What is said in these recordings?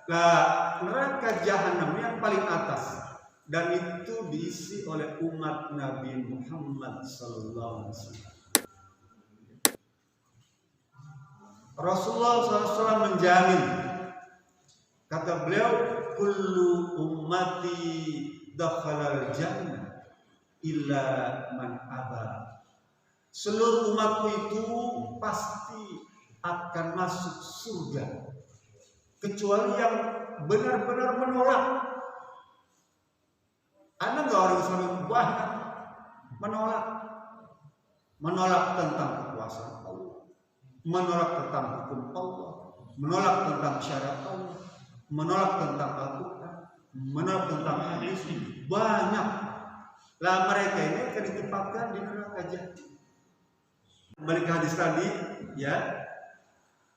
Nah, neraka jahanam yang paling atas, dan itu diisi oleh umat Nabi Muhammad SAW. Rasulullah SAW menjamin, kata beliau, kullu ummati dakhalal jannah illa man aba. Seluruh umatku itu pasti akan masuk surga, kecuali yang benar-benar menolak. Ada nggak orang Islam yang banyak menolak tentang kekuasaan Allah, menolak tentang hukum Allah, menolak tentang syarat Allah, menolak tentang Al-Quran, menolak tentang hadis. Banyak. Lah mereka ini akan ditempatkan di neraka jahanam. Balik ke hadis tadi, ya.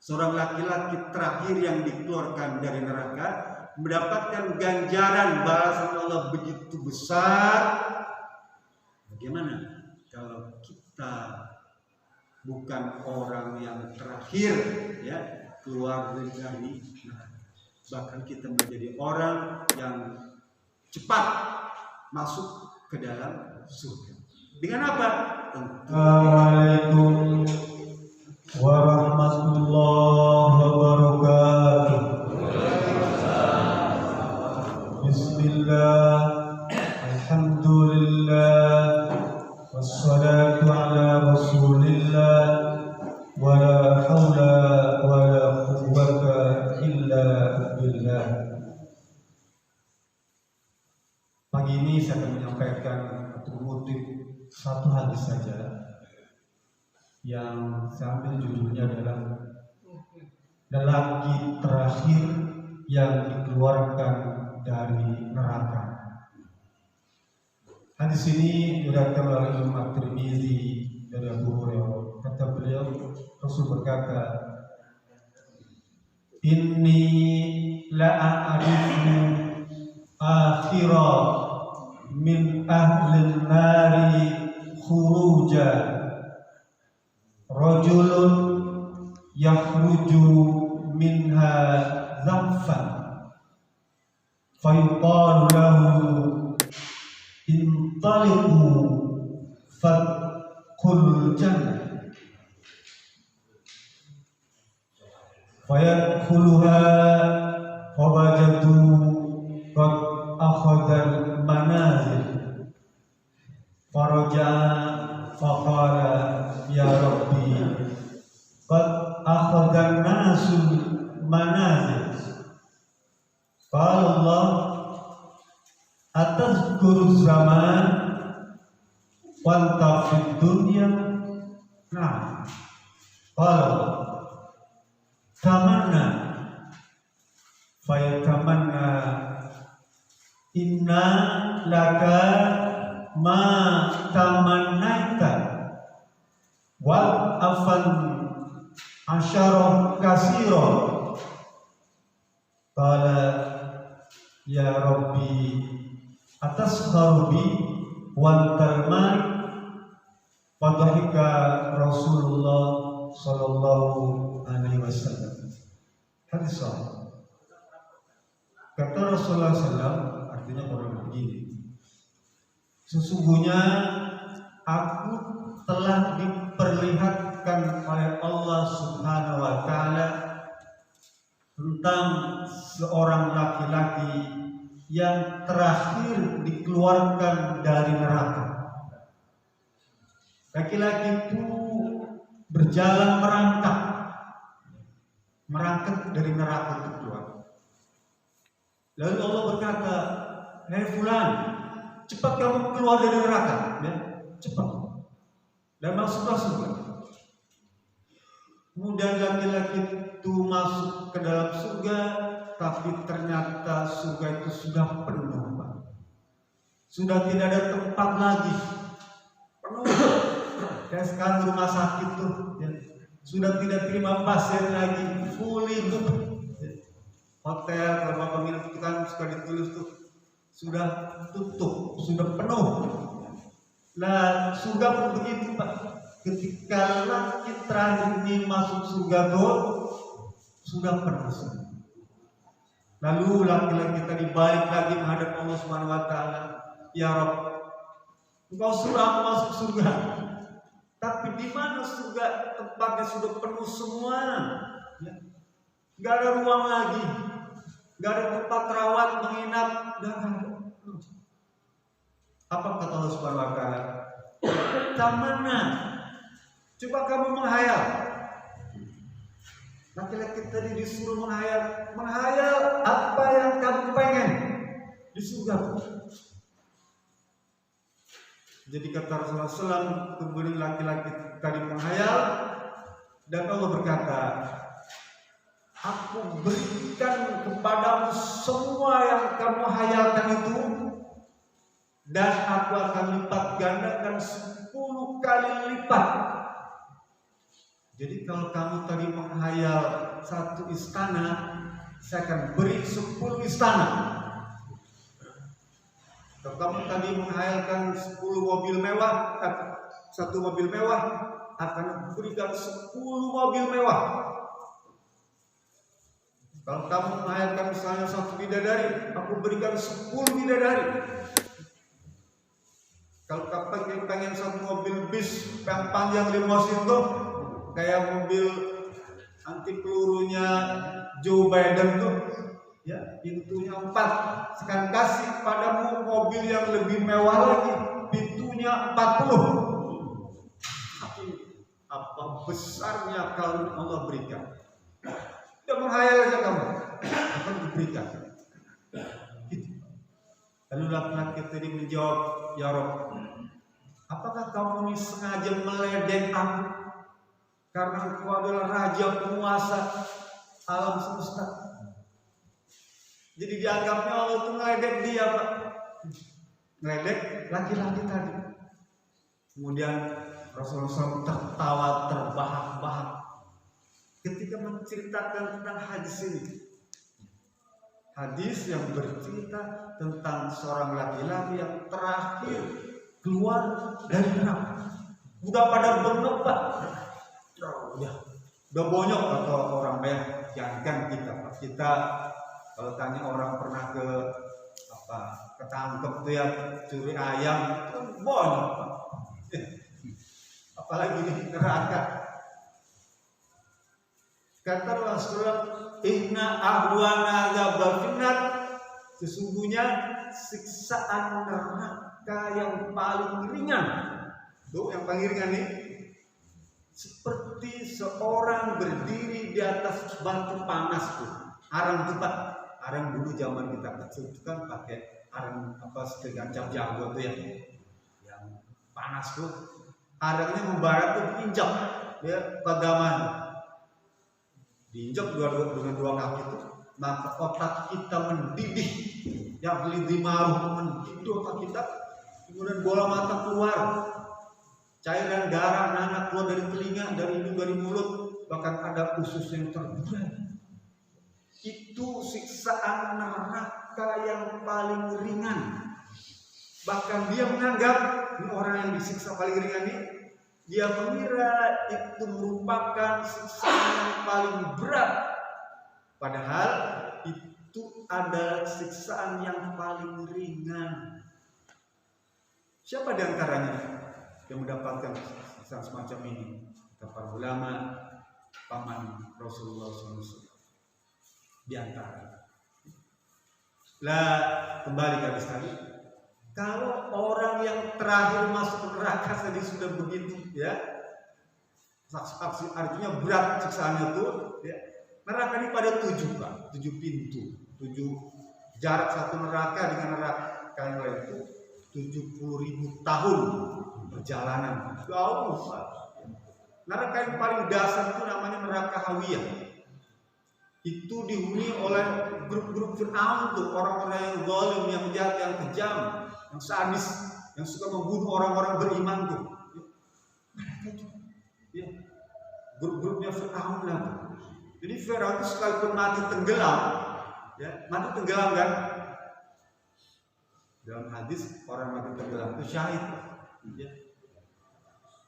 Seorang laki-laki terakhir yang dikeluarkan dari neraka mendapatkan ganjaran balasan Allah begitu besar. Bagaimana kalau kita bukan orang yang terakhir, ya, keluar dari neraka, bahkan kita menjadi orang yang cepat masuk ke dalam surga. Dengan apa? Assalamualaikum warahmatullahi wabarakatuh. Bismillah, alhamdulillah, wassalatu ala rasulillah, wa la hawla wa la quwwata illa billah. Pagi ini saya akan menyampaikan atau mengutip satu hadis saja yang saya ambil judulnya adalah lelaki terakhir yang dikeluarkan dari neraka. Hadis ini diriwayatkan oleh Imam At-Tirmidzi dari Abu Hurairah. Kata beliau, Rasul berkata, "Inni la a'rifu akhira min ahli nari khuruja rajulun yakhruju minha zafan fayuqalu lahu intaliqu fadkhul jannah fayadkhuluha fawajadu qad akhadhal manazil faraja'a faqala ya rabbi qad akhadhan nasul manazil. Qala Allah atazkuru zaman wanta fid dunya. Nah, qala tamanna fayatamanna inna laka ma tamannaita wal afan asyarah kasiro. Qala ya rabbi atas kharubi wal tarman. Fadhika Rasulullah sallallahu alaihi wasallam. Hadis sahih. Kata Rasulullah SAW, artinya orang begini, sesungguhnya aku telah diperlihatkan oleh Allah Subhanahu wa Ta'ala tentang seorang laki-laki yang terakhir dikeluarkan dari neraka. Laki-laki itu berjalan merangkak dari neraka itu keluar. Lalu Allah berkata, "Hei fulan, cepat kamu keluar dari neraka, ya, cepat, dan masuklah surga." Kemudian laki-laki itu masuk ke dalam surga, tapi ternyata surga itu sudah penuh, Pak. Sudah tidak ada tempat lagi, penuh. Kayak sekarang rumah sakit tuh, ya, sudah tidak terima pasien lagi, fully booked. Hotel, rumah penginapan itu kan suka ditulis tuh sudah tutup, sudah penuh. Nah, surga pun begitu, Pak. Ketika laki terakhir ini masuk surga tuh sudah penuh. Lalu laki-laki tadi balik lagi menghadap Allah Subhanahu wa taala. Ya Rabb, Engkau suruh aku masuk surga. Tapi di mana surga? Tempatnya sudah penuh semua. Ya. Gak ada ruang lagi. Gak ada tempat rawat, menginap. Gak ada. Apa kata Allah Subhanahu wa taala? Tamana. Coba kamu menghayal. Laki-laki tadi disuruh menghayal apa yang kamu pengen di surga. Jadi kata Rasulullah SAW, kemudian laki-laki tadi menghayal dan Allah berkata, aku berikan kepadamu semua yang kamu hayalkan itu, dan aku akan lipat gandakan 10 kali lipat. Jadi kalau kamu tadi menghayal 1 istana, saya akan beri 10 istana. Kalau kamu tadi menghayalkan 10 mobil mewah, 1 mobil mewah, akan berikan 10 mobil mewah. Kalau kamu menghayalkan misalnya 1 bidadari, aku berikan 10 bidadari. Kalau kamu pengen 1 mobil bis yang panjang 5 situ, kayak mobil anti pelurunya Joe Biden tuh, ya pintunya 4. Sekarang kasih padamu mobil yang lebih mewah lagi, pintunya 40. Tapi apa besarnya kalau Allah berikan? Tidak menghayal aja kamu akan diberikan. Lalu laki-laki tadi menjawab, ya Rabb, apakah kamu ini sengaja meledek aku? Karena engkau adalah raja penguasa alam semesta. Jadi dianggapnya Allah itu ngeledek dia, Pak. Ngeledek laki-laki tadi. Kemudian Rasulullah SAW tertawa terbahak-bahak ketika menceritakan tentang hadis ini. Hadis yang bercerita tentang seorang laki-laki yang terakhir keluar dari neraka. Udah pada berlebat. Udah bonyok atau orang banyak. Jangan kita kalau tanya orang pernah ketangkep tuh ya curi ayam itu bonyok, Pak. Apalagi di neraka. Kata Rasulullah, inna ahwana adzabal finnar, sesungguhnya siksaan neraka yang paling ringan. Tuh yang paling ringan nih, seperti seorang berdiri di atas batu panas tuh. Arang tuh, Pak. Arang dulu zaman kita kecil itu kan pakai arang segancap jago tuh yang panas tuh. Arangnya membara tuh diinjak ya pegangan. Diinjak dengan 2 kaki itu, maka otak kita mendidih. Yang lidi maruh mendidih otak kita. Kemudian bola mata keluar. Cairan darah anak keluar dari telinga, dari hidung, dari mulut, bahkan ada usus yang terburai. Itu siksaan neraka yang paling ringan. Bahkan dia menganggap ini orang yang disiksa paling ringan ini, dia mengira itu merupakan siksaan yang paling berat. Padahal itu adalah siksaan yang paling ringan. Siapa di antaranya yang mendapatkan siksaan semacam ini? Kata para ulama, paman Rasulullah SAW. Di antara. Lah kembali ke hadis tadi. Kalau orang yang terakhir masuk neraka tadi sudah begitu, ya, artinya berat siksaannya tuh, ya. Neraka ini pada 7, Pak, 7 pintu, 7 jarak satu neraka dengan neraka yang lain itu 70.000 tahun perjalanan. Jauh, Pak. Neraka yang paling dasar itu namanya neraka Hawiyah. Itu dihuni oleh grup-grup Fir'aun tuh, orang-orang yang zalim, yang jahat, yang kejam, yang sadis, yang suka membunuh orang-orang beriman tuh. Mereka itu, ya, grup-grupnya Fir'aun lah. Jadi Fir'aun itu sekalipun mati tenggelam, ya, mati tenggelam kan? Dalam hadis orang mati tenggelam itu syahid, ya.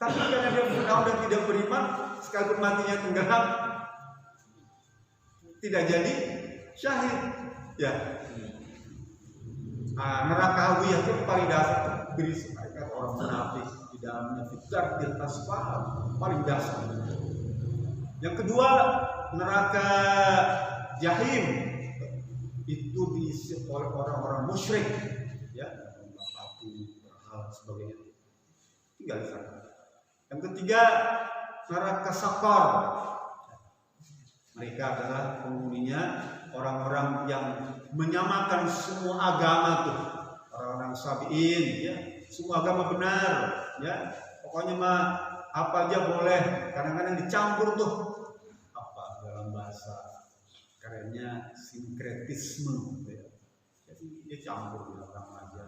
Tapi karena dia Fir'aun dan tidak beriman, sekalipun matinya tenggelam, tidak jadi syahid. Ya. Neraka hawiyah itu paling dasar tuh berisi mereka orang munafik di dalamnya fitar di atas paling dasar. Yang kedua, neraka jahim itu diisi oleh orang-orang musyrik, ya, batu, hal sebagainya. Tinggal di sana. Yang ketiga, neraka sakor. Mereka adalah penghuninya orang-orang yang menyamakan semua agama tuh, orang-orang sabiin, ya, semua agama benar, ya, pokoknya mah apa aja boleh. Kadang-kadang dicampur tuh, apa dalam bahasa kerennya sinkretisme, ya. Jadi dia campur di dalam aja.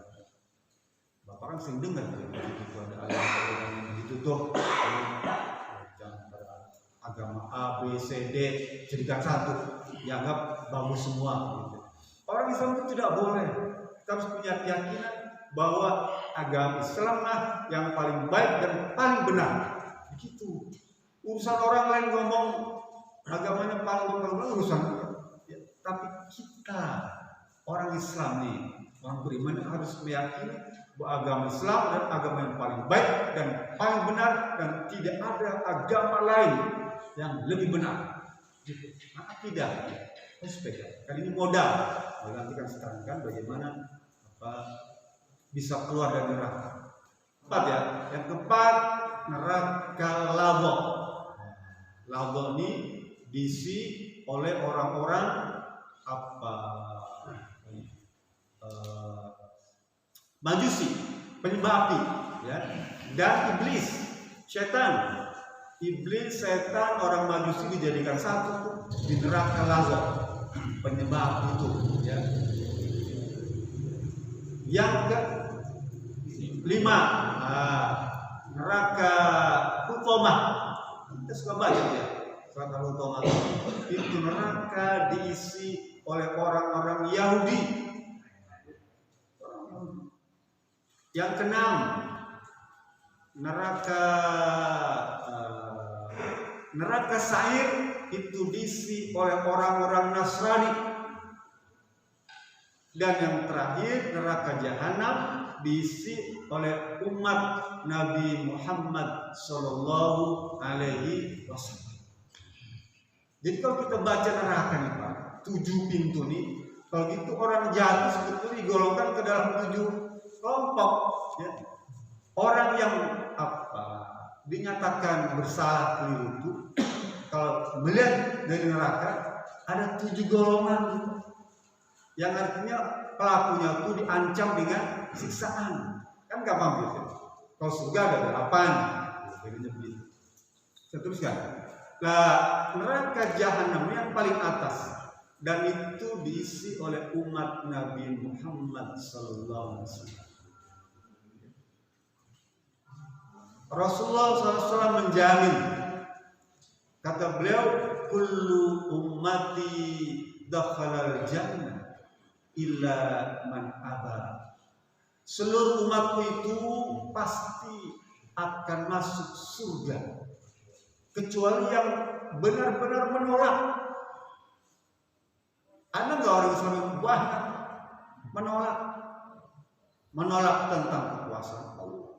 Bapak kan sering dengar tuh, itu ada agama yang begitu tuh, agama A, B, C, D jadikan satu, dianggap bagus semua. Gitu. Orang Islam itu tidak boleh. Kita harus punya keyakinan bahwa agama Islam lah yang paling baik dan paling benar. Begitu. Urusan orang lain ngomong agamanya paling benar, urusan. Ya, tapi kita orang Islam nih, orang beriman harus meyakini bahwa agama Islam dan agama yang paling baik dan paling benar, dan tidak ada agama lain yang lebih benar. Maka tidak harus pegang. Kali ini modal. Nanti kan sekarang bagaimana bisa keluar dari neraka. Empat ya. Yang keempat, neraka lavo. Lavo ini diisi oleh orang-orang majusi, penyembah api, ya, dan iblis, setan. Iblis, setan, orang majusi dijadikan satu di neraka lavo, penyembah api itu, ya. Yang kelima, neraka hutomah. Kita suka baca ya, neraka hutomah itu neraka diisi oleh orang-orang Yahudi. Yang keenam, neraka Sa'ir itu diisi oleh orang-orang Nasrani. Dan yang terakhir, neraka Jahanam diisi oleh umat Nabi Muhammad Sallallahu Alaihi Wasallam. Jadi kalau kita baca neraka nih Pak, 7 pintu nih, kalau gitu orang jahat sebetulnya digolongkan ke dalam 7 kelompok, ya. Orang yang dinyatakan bersalah keliru itu, kalau melihat dari neraka ada 7 golongan, yang artinya pelakunya itu diancam dengan siksaan. Kan gampang gitu. Kalau surga ada 8, jadinya begitu. Saya teruskan. Nah, neraka Jahanam yang paling atas, dan itu diisi oleh umat Nabi Muhammad Sallallahu Alaihi Wasallam. Rasulullah SAW menjamin, kata beliau, kullu ummati dakhalal jannah illa man aba. Seluruh umatku itu pasti akan masuk surga, kecuali yang benar-benar menolak. Ada nggak orang Islam yang banyak menolak tentang kekuasaan Allah,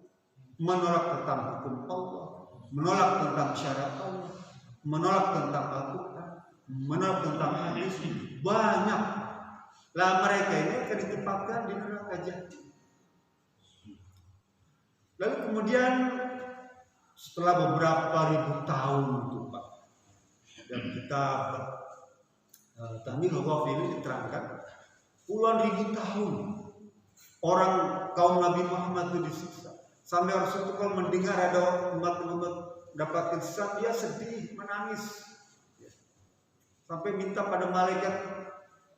menolak tentang hukum Allah, menolak tentang syariat Allah, menolak tentang Al-Quran, menolak tentang hadis. Banyak. Lah mereka ini akan ditempatkan di neraka Jahanam. Lalu kemudian setelah beberapa ribu tahun itu Pak, dan kitab Tahmirul Ghafir ini diterangkan, puluhan ribu tahun orang kaum Nabi Muhammad itu disiksa. Sampai Rasul itu kalau mendengar ada umat Muhammad dapatkan siksa, dia sedih, menangis, sampai minta pada malaikat,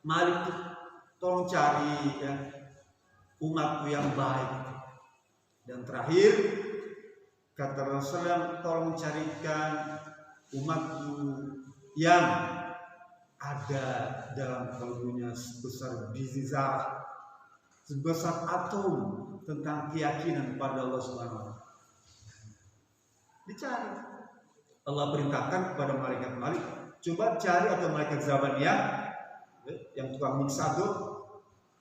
Malik itu tolong cari ya, umatku yang baik. Dan terakhir kata Rasulullah, tolong carikan umatku yang ada dalam kalbunya sebesar biji zarah, sebesar atom, tentang keyakinan pada Allah Subhanahu wa Ta'ala. Dicari. Allah perintahkan kepada malaikat Malik, coba cari, atau malaikat Zabaniyah, yang tukang mixado,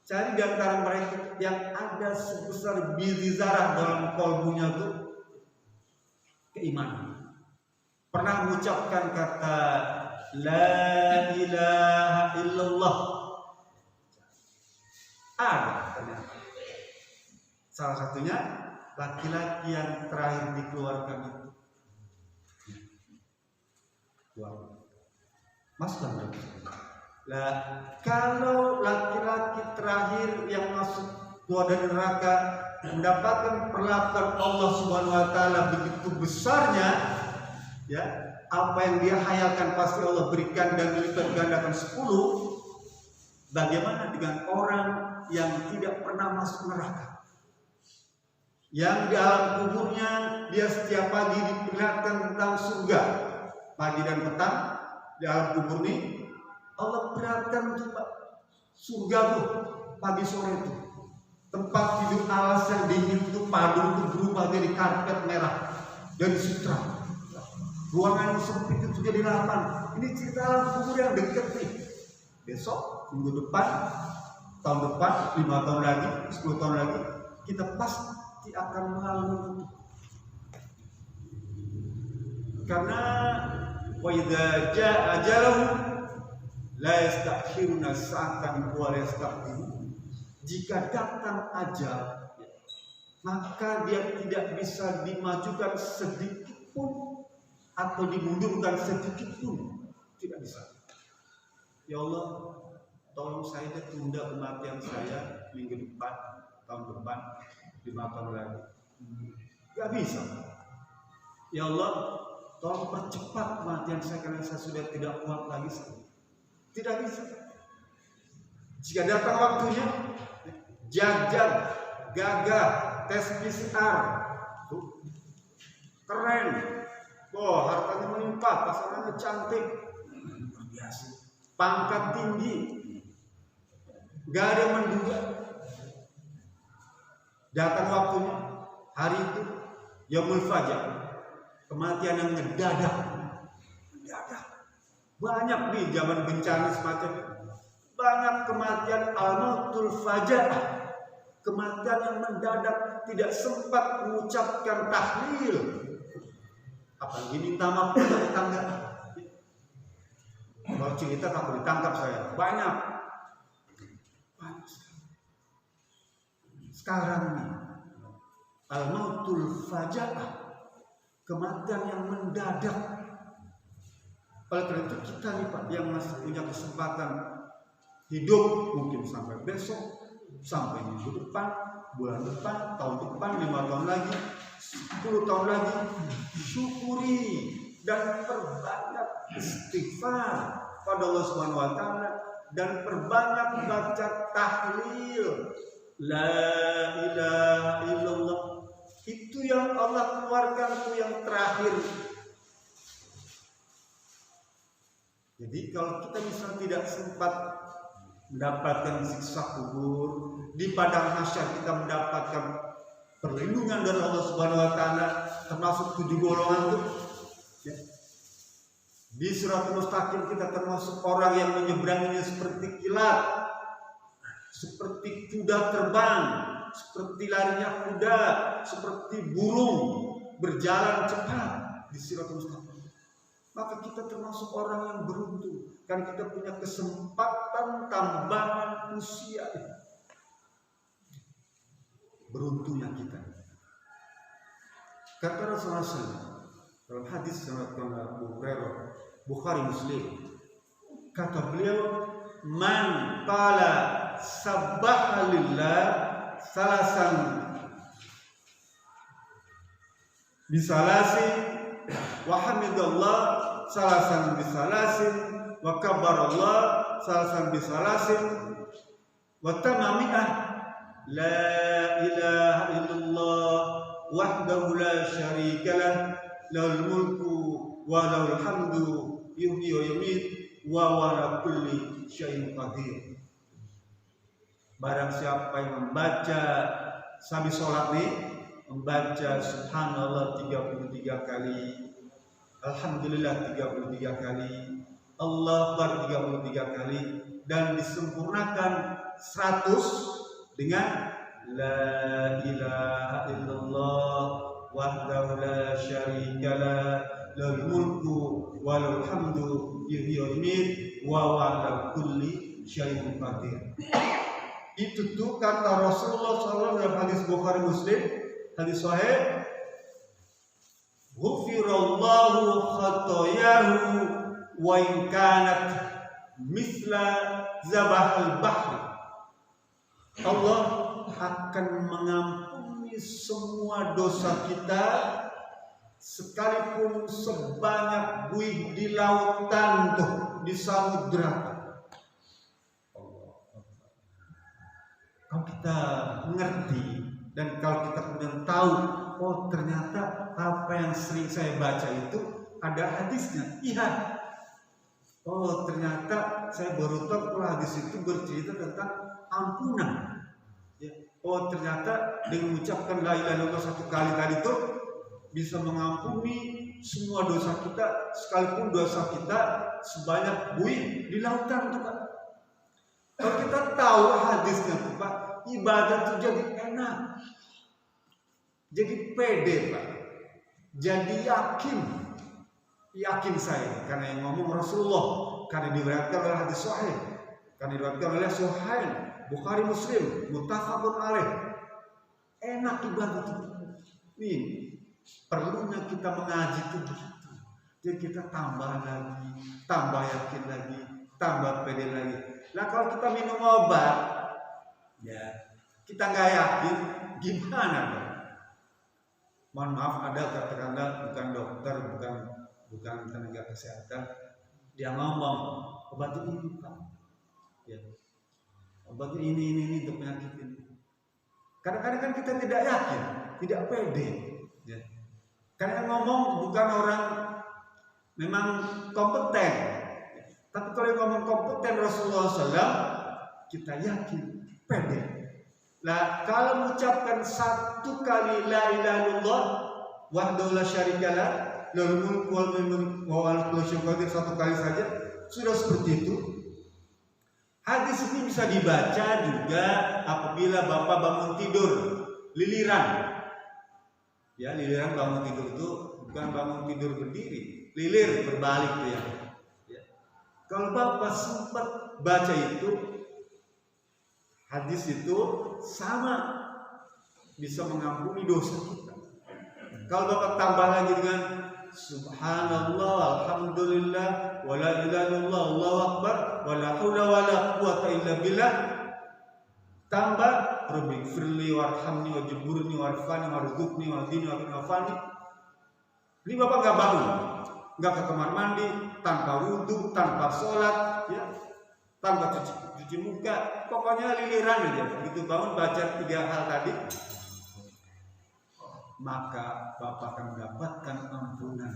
cari di antara mereka yang ada sebesar biji zarah dalam kolbunya itu keimanan. Pernah mengucapkan kata La ilaha illallah. Ada ternyata. Salah satunya laki-laki yang terakhir dikeluarkan itu. Masuklah berarti. Lah, kalau laki-laki terakhir yang masuk keluar dari neraka mendapatkan perlakuan Allah Subhanahu wa taala begitu besarnya, ya, apa yang dia hayalkan pasti Allah berikan dan dilipat gandakan 10. Bagaimana dengan orang yang tidak pernah masuk neraka? Yang di alam kuburnya dia setiap pagi diperlihatkan tentang surga. Pagi dan petang di alam kubur ini Allah perlihatkan surga tuh pagi sore itu. Tempat tidur alas yang dingin itu padu itu berubah jadi karpet merah dan sutra. Ruangan yang sempit itu jadi lapang. Ini cerita alam kubur yang dekat nih. Besok, minggu depan, tahun depan, 5 tahun lagi, 10 tahun lagi, kita pasti akan melalui itu. Karena wa idza jaa ajaluhum la yastakhiruna sa'atan wa la yastaqdimun. Jika datang ajal, maka dia tidak bisa dimajukan sedikit pun atau dimundurkan sedikit pun, tidak bisa. Ya Allah, tolong saya tunda kematian saya minggu depan, tahun depan, 5 tahun lagi. Gak bisa. Ya Allah, tolong percepat kematian saya karena saya sudah tidak kuat lagi. Tidak bisa. Jika datang waktunya, jajan, gagah, tes PCR, keren, hartanya melimpah, pasangannya cantik, luar biasa, pangkat tinggi, gak ada yang menduga. Datang waktunya, hari itu, Yaumul Fajar, kematian yang mendadak. Banyak nih zaman bencana semacam itu. Banyak kematian al-mautul fajaah, kematian yang mendadak, tidak sempat mengucapkan tahlil, apalagi minta maaf kepada tetangga. Kalau cerita takut ditangkap saya, banyak. Sekarang nih al-mautul fajaah, kematian yang mendadak. Oleh karena itu kita nih Pak yang masih punya kesempatan hidup mungkin sampai besok, sampai minggu depan, bulan depan, tahun depan, 5 tahun lagi, 10 tahun lagi, syukuri dan perbanyak istighfar pada Allah Subhanahu wa taala dan perbanyak baca tahlil la ilaha illallah. Itu yang Allah keluarkan, itu yang terakhir. Jadi kalau kita misalnya tidak sempat mendapatkan siksa kubur, di padang mahsyar kita mendapatkan perlindungan dari Allah Subhanahu wa taala, termasuk 7 golongan itu. Ya. Di Siratul Mustaqim kita termasuk orang yang menyeberanginya seperti kilat, seperti kuda terbang, seperti larinya kuda, seperti burung berjalan cepat di Siratul Mustaqim. Maka kita termasuk orang yang beruntung karena kita punya kesempatan tambahan usia. Beruntungnya kita. Kata Rasulullah SAW dalam hadis riwayat Abu Hurairah, Bukhari Muslim, kata beliau, man qala sabbaha lillah salasan bisalasi wa hamidallah salasan bisalasin wa kabbarallah salasan bisalasin wa tamami'ah la ilaha illallah wahdahu la syarika lah lahul mulku wa lahul hamdu yuhyi wa yumiit wa ala kulli syai'in qadir. Barang siapa yang membaca sambil sholat nih, membaca subhanallah 33 kali, alhamdulillah 33 kali, Allah Akbar 33 kali, dan disempurnakan 100 dengan la ilaha illallah wahdahu la syarikalah lahul mulku walahul hamdu yuhyi wa yumiit wa huwa ala kulli syai'in qadir. Itu tuh kata Rasulullah SAW dalam hadis Bukhari Muslim, hadis sahih, ghufirallahu khatayahu wa in kanat misla zabahal bahri. Allah akan mengampuni semua dosa kita sekalipun sebanyak buih di lautan tuh, di samudra. Kalau kita mengerti dan kalau kita kemudian tahu, oh ternyata apa yang sering saya baca itu ada hadisnya. Iya. Oh ternyata saya baru tahu kalau hadis itu bercerita tentang ampunan. Ya. Oh ternyata dengan mengucapkan la ilaha illallah 1 kali tadi itu bisa mengampuni semua dosa kita, sekalipun dosa kita sebanyak buih di lautan tuh Pak. Kalau kita tahu hadisnya tuh Pak, ibadah tuh jadi enak, jadi pede Pak, jadi yakin saya karena yang ngomong Rasulullah, karena diriwayatkan oleh hadis sahih, karena diriwayatkan oleh Sahih Bukhari Muslim, muttafaqun alaih. Enak ibadah itu. Nih, perlunya kita mengaji itu begitu. Jadi kita tambah lagi, tambah yakin lagi, tambah pede lagi. Nah kalau kita minum obat, ya kita nggak yakin, gimana dong? Mohon maaf, ada katakanlah bukan dokter, bukan tenaga kesehatan, dia ngomong obat ini Pak, ya obat ini untuk penyakit ini. Kadang-kadang kan kita tidak yakin, tidak pede, ya. Karena ngomong bukan orang memang kompeten, tapi kalau yang ngomong kompeten Rasulullah SAW, kita yakin, pede. Nah, kalau mengucapkan 1 kali la ilaha illallah wahdahu la syarikalah lahul mulku wal hamdu wa huwa ala kulli syai'in qadir 1 kali saja sudah seperti itu. Hadis ini bisa dibaca juga apabila Bapak bangun tidur liliran. Ya, liliran bangun tidur itu bukan bangun tidur berdiri, lilir berbalik tuh ya. Ya. Kalau Bapak sempat baca itu, hadis itu sama bisa mengampuni dosa kita. Kalau Bapak tambah lagi dengan subhanallah, alhamdulillah, wa la ilaha illallah, Allahu akbar, wa la haula wa la quwata illa billah, tambah rabbi firli warhamni wajburni warfani warzuqni wahdini wa'afini. Ini Bapak enggak bangun, enggak ke kamar mandi, tanpa wudu, tanpa sholat, ya, tanpa cuci muka, pokoknya liliran aja. Begitu bangun baca 3 hal tadi, maka Bapak akan mendapatkan ampunan.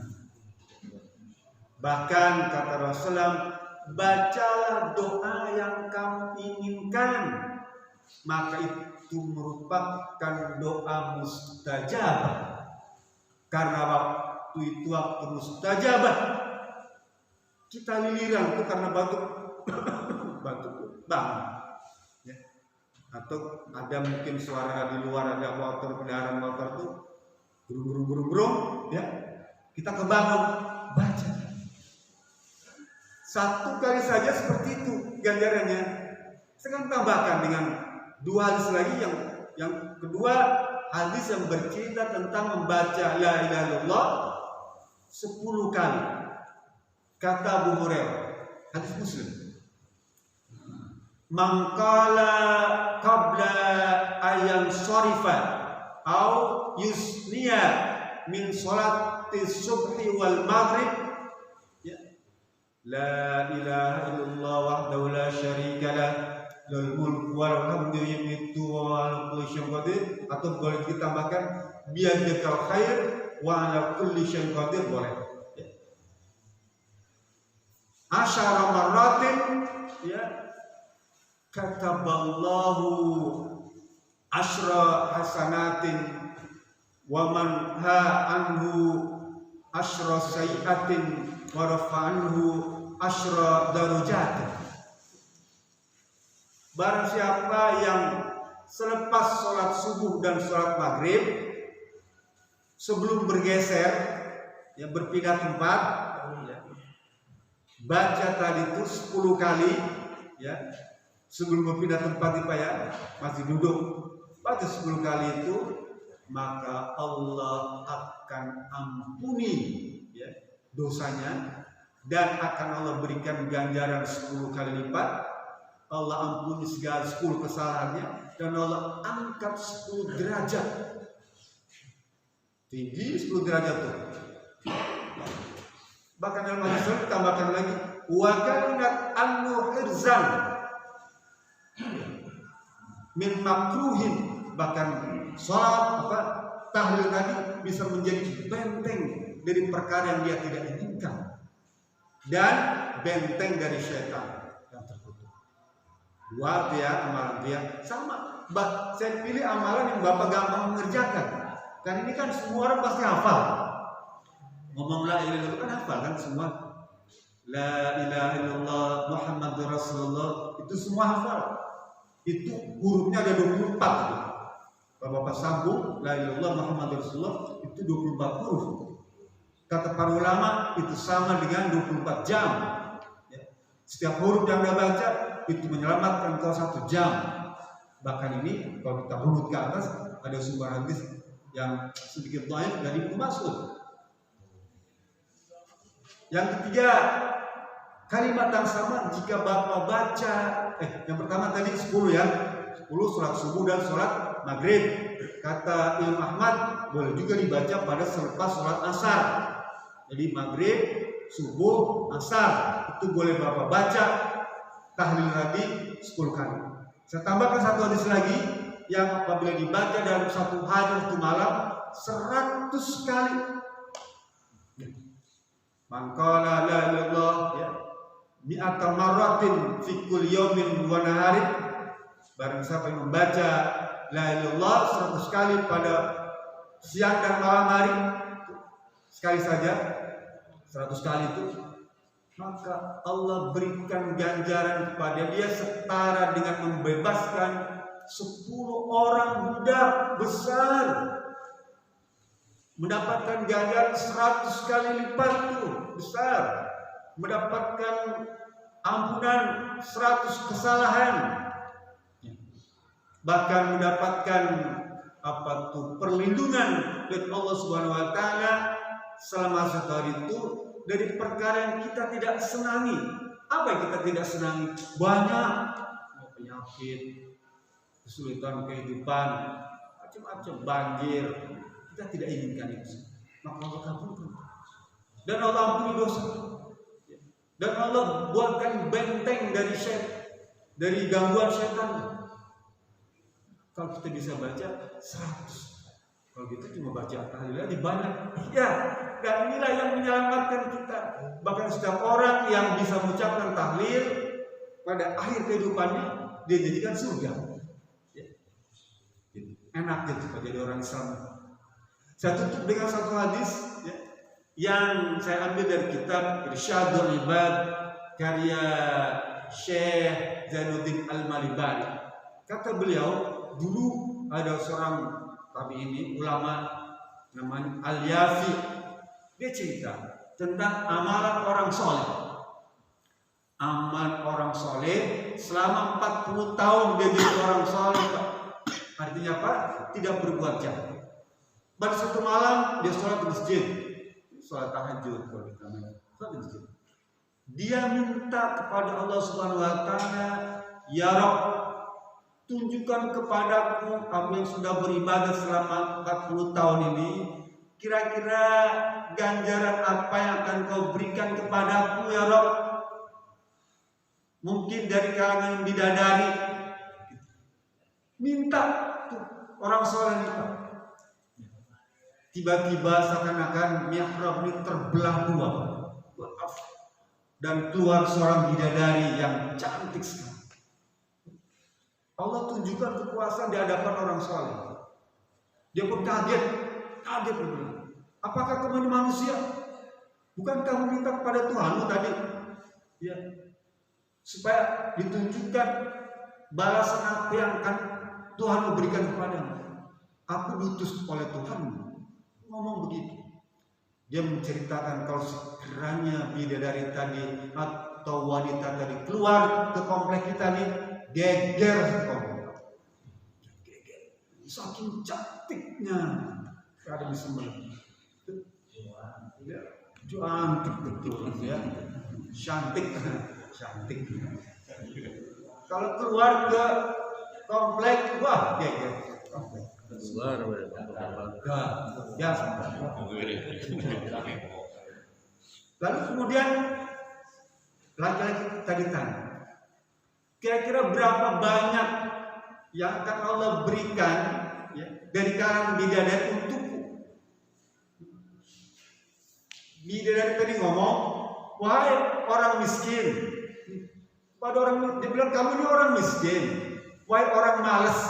Bahkan kata Rasulullah, bacalah doa yang kamu inginkan, maka itu merupakan doa mustajabah. Karena waktu itu waktu mustajabah, kita liliran itu karena batuk bangun, ya. Atau ada mungkin suara di luar, ada motor, kendaraan motor tuh burung, ya. Kita kebangun, baca 1 kali saja seperti itu ganjarannya. Sekarang tambahkan dengan 2 hadis lagi, yang kedua hadis yang bercerita tentang membaca la ilaha illallah 10 kali. Kata Abu Hurairah, hadis Muslim, man qala qabla ayyan sharifa au yusniya min salati subhi wal maghrib, ya, la ilaha illallah wahdahu la syarikalah lahul mulku wal hamdu yuhyi wa ala kulli syai'in qadir, atau boleh ditambahkan biyadikal khair wa ala kulli syai'in qadir, boleh, ya. Asyara marratin, ya, kataballahu asyra hasanatin wa man ha anhu asyra sayiatin wa rafa'anhu asyra darajatin. barang siapa yang selepas sholat subuh dan sholat maghrib sebelum bergeser, ya berpindah tempat, baca tadi itu 10 kali, ya sebelum berpindah tempat itu ya masih duduk, baca 10 kali itu, maka Allah akan ampuni ya dosanya dan akan Allah berikan ganjaran 10 kali lipat. Allah ampuni segala 10 kesalahannya dan Allah angkat 10 derajat. Tinggi 10 derajat tuh. Bahkan dalam hadis ditambahkan lagi wa kanat an-nuhirzan min makruhin, bahkan sholat tahlil tadi bisa menjadi benteng dari perkara yang dia tidak inginkan dan benteng dari syaitan yang terkutuk. Dua dia amalan dia sama. Saya pilih amalan yang Bapak gampang mengerjakan. Kan ini kan semua orang pasti hafal. Ngomong la ilaha illallah kan hafal kan semua. La ilaha illallah Muhammadur Rasulullah itu semua hafal. Itu hurufnya ada 24 gitu. Kalau Bapak sambung la ilaha illallah Muhammadur Rasulullah itu 24 huruf. Kata para ulama itu sama dengan 24 jam. Ya. Setiap huruf yang Anda baca itu menyelamatkan kau 1 jam. Bahkan ini kalau kita runut ke atas ada sumber hadis yang sedikit dhaif dari Ibnu Mas'ud. Yang ketiga, kalimat yang sama jika Bapak baca yang pertama tadi 10 ya. 10 sholat subuh dan sholat maghrib. Kata Imam Ahmad boleh juga dibaca pada selepas sholat asar. Jadi maghrib, subuh, asar itu boleh Bapak baca tahlil tadi 10 kali. Saya tambahkan satu hadis lagi yang apabila dibaca dalam satu hari atau malam 100 kali. Man qala la ilaha illallah ya mi'ata marratin fi kulli yawmin wa naharin, barang siapa yang membaca la ilaha illallah 100 kali pada siang dan malam hari, sekali saja 100 kali itu, maka Allah berikan ganjaran kepada dia setara dengan membebaskan 10 orang budak besar, mendapatkan ganjaran 100 kali lipat itu besar, mendapatkan ampunan 100 kesalahan, bahkan mendapatkan perlindungan dari Allah Subhanahu wa taala selama 1 hari itu dari perkara yang kita tidak senangi. Apa yang kita tidak senangi? Banyak penyakit, kesulitan kehidupan, macam-macam, banjir. Kita tidak inginkan itu. Maka Allah kabulkan. Dan Allah ampuni dosa. Dan Allah buatkan benteng dari dari gangguan setan. Kalau kita bisa baca 100. Kalau gitu cuma baca tahlil aja banyak. Ya, dan inilah yang menyelamatkan kita. Bahkan setiap orang yang bisa mengucapkan tahlil pada akhir kehidupannya dia jadikan surga. Ya. Enak gitu jadi orang Islam. Saya tutup dengan satu hadis ya, yang saya ambil dari kitab Irsyadul Ibad karya Syekh Zainuddin Al-Malibari. Kata beliau, dulu ada seorang tabi'in ulama namanya Al-Yafi. Dia cerita tentang amalan orang soleh. Amal orang soleh selama 40 tahun dia jadi orang soleh. Artinya apa? Tidak berbuat jahat. Pada satu malam dia sholat di masjid, sholat tahajud kalau kita sholat di masjid. Dia minta kepada Allah Subhanahu wa taala, ya Rabb, tunjukkan kepadaku aku yang sudah beribadah selama 40 tahun ini, kira-kira ganjaran apa yang akan kau berikan kepadaku ya Rabb? Mungkin dari kalangan bidadari. Minta tuh orang soleh minta. Tiba-tiba seakan-akan mihrab ini terbelah dua dan keluar seorang bidadari yang cantik sekali. Allah tunjukkan kekuasaan di hadapan orang soleh. Dia pun kaget. Apakah kamu ini manusia? Bukan kamu minta kepada Tuhanmu tadi? Ya, supaya ditunjukkan balasan apa yang akan Tuhan memberikan kepadamu? Aku diutus oleh Tuhan. Ngomong begitu. Dia menceritakan kalau sekiranya bidadari tadi atau wanita tadi keluar ke komplek kita nih, geger komplek. Saking cantiknya, ada bisa melihat. Cantik betul ya, cantik. Kalau keluar ke komplek, wah geger. Keluar Biasa. Lalu kemudian laki-laki tadi tanya, kira-kira berapa banyak yang akan Allah berikan ya, dari kalangan bidadari untukku? Bidadari tadi ngomong, wahai orang miskin. Pada orang dia bilang, kamu ini orang miskin, wahai orang malas.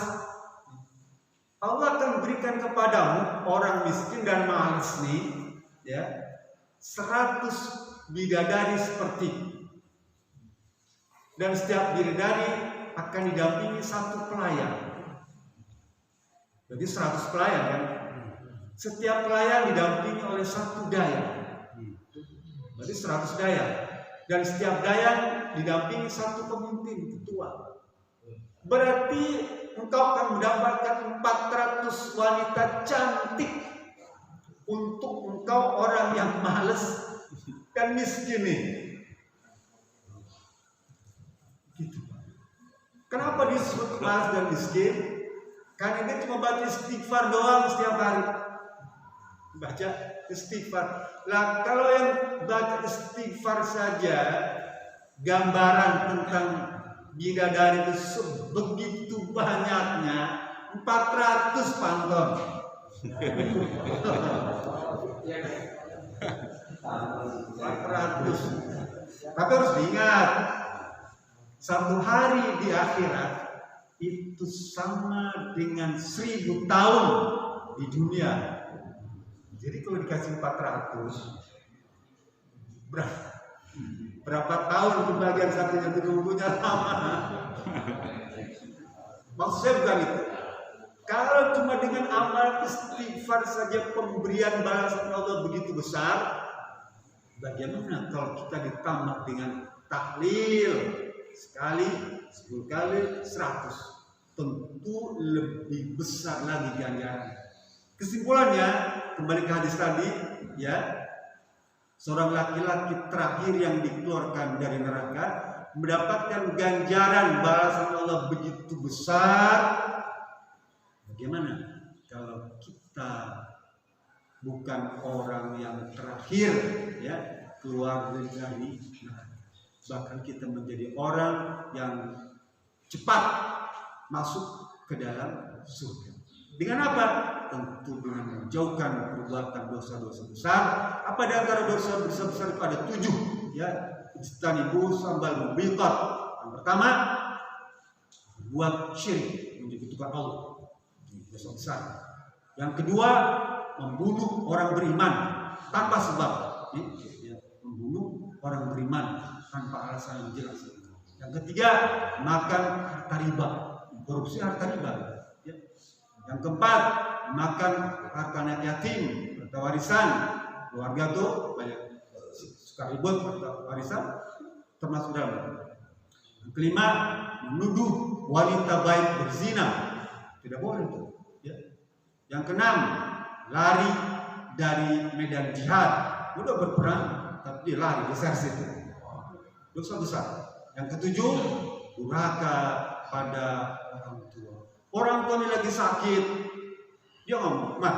Allah akan berikan kepadamu orang miskin dan malas nih, ya, 100 bidadari seperti itu. Dan setiap bidadari akan didampingi 1 pelayan. Jadi 100 pelayan kan? Setiap pelayan didampingi oleh 1 dayan. Berarti 100 dayan. Dan setiap dayan didampingi 1 pemimpin ketua. Berarti engkau akan mendapatkan 400 wanita cantik untuk engkau orang yang malas dan miskin nih. Gitu. Kenapa disebut malas dan miskin? Karena dia cuma baca istighfar doang setiap hari. Baca istighfar. Lah kalau yang baca istighfar saja, gambaran tentang bidadari itu sebegitu banyaknya, 400 pantun. 400. Tapi harus diingat, 1 hari di akhirat itu sama dengan 1000 tahun di dunia. Jadi kalau dikasih 400, berapa tahun kebagian satunya itu nunggunya lama. Maksud saya bukan itu. Kalau cuma dengan amal istighfar saja pemberian balasan Allah begitu besar, bagaimana kalau kita ditambah dengan tahlil sekali, 10 kali, 100? Tentu lebih besar lagi ganjaran. Kesimpulannya, kembali ke hadis tadi, ya, seorang laki-laki terakhir yang dikeluarkan dari neraka mendapatkan ganjaran balasan Allah begitu besar. Bagaimana kalau kita bukan orang yang terakhir ya keluar dari neraka, bahkan kita menjadi orang yang cepat masuk ke dalam surga. Dengan apa? Tentu dengan menjauhkan perbuatan dosa-dosa besar. Apa di antara dosa-dosa besar itu ada 7 ya. Ijtanibu sambal mubiqat. Yang pertama, buat syirik, menyekutukan Allah, dosa besar. Yang kedua, membunuh orang beriman tanpa sebab, ya, membunuh orang beriman tanpa alasan yang jelas. Yang ketiga, makan harta riba, korupsi harta riba. Ya. Yang keempat, makan harta anak yatim, harta warisan. Keluarga tuh banyak suka ribut harta warisan, termasuk dalam. Yang kelima, menuduh wanita baik berzina, tidak boleh tuh. Ya. Yang keenam, lari dari medan jihad, udah berperang tapi dia lari, desersi itu, dosa besar. Yang ketujuh, durhaka pada orang tua. Orang tua ini lagi sakit, dia ngomong, "Mah,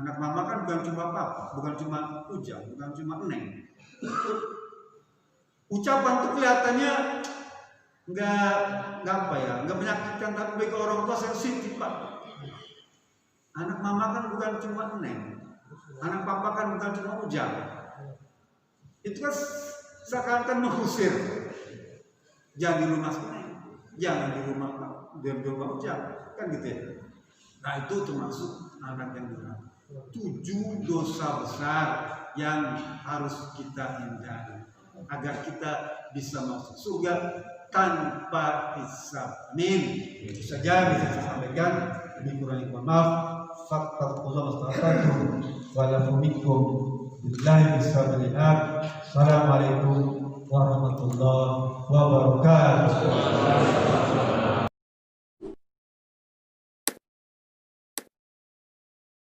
anak mama kan bukan cuma papa, bukan cuma ujang, bukan cuma neng." Ucapan itu kelihatannya nggak apa ya, nggak menyakitkan, tapi bagi orang tua sensitif, Pak. Anak mama kan bukan cuma neng, anak papa kan bukan cuma ujang. Itu kan seakan-akan mengusir. Jangan di rumah neng, jangan di rumah ujang, kan gitu ya. Nah itu termasuk anak yang durhaka. 7 dosa besar yang harus kita hindari agar kita bisa masuk surga tanpa hisab. Amin. Itu saja bisa saya sampaikan. Lebih kurang mohon maaf. Fattaqullaha mastata'tum wa la minkum billahi bisabilillah. Assalamualaikum warahmatullahi wabarakatuh.